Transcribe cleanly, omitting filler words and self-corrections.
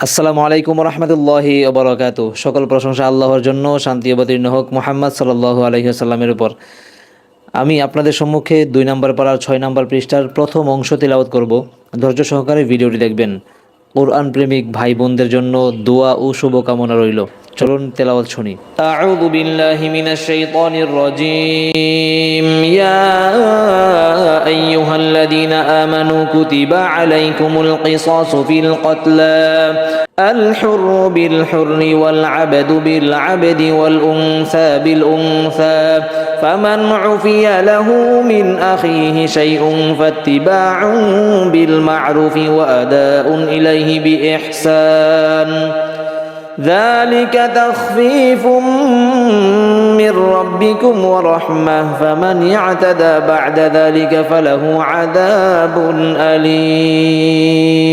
আসসালামু আলাইকুম রহমতুল্লাহি ওয়া বারাকাতুহু। সকল প্রশংসা আল্লাহর জন্য, শান্তি অবতীর্ণ হোক মুহাম্মদ সাল্লাল্লাহু আলাইহি ওয়াসাল্লামের উপর। আমি আপনাদের সম্মুখে 2 নম্বর পারার 6 নম্বর পৃষ্ঠার প্রথম অংশ তিলাওয়াত করব। ধৈর্য সহকারে ভিডিওটি দেখবেন। কোরআন প্রেমিক ভাই বোনদের জন্য দোয়া ও শুভকামনা রইল। চলুন তেলাওয়াত শুনি। আউযু বিল্লাহি মিনাশ শাইতানির রাজীম। ইয়া আইয়ুহাল্লাযীনা আমানু কুতিবা আলাইকুমুল কিসাসু ফিল কতলা الحر بالحر والعبد بالعبد والأنثى بالأنثى فمن عفي له من أخيه شيء فاتباع بالمعروف وأداء إليه بإحسان ذلك تخفيف من ربكم ورحمة فمن اعتدى بعد ذلك فله عذاب أليم।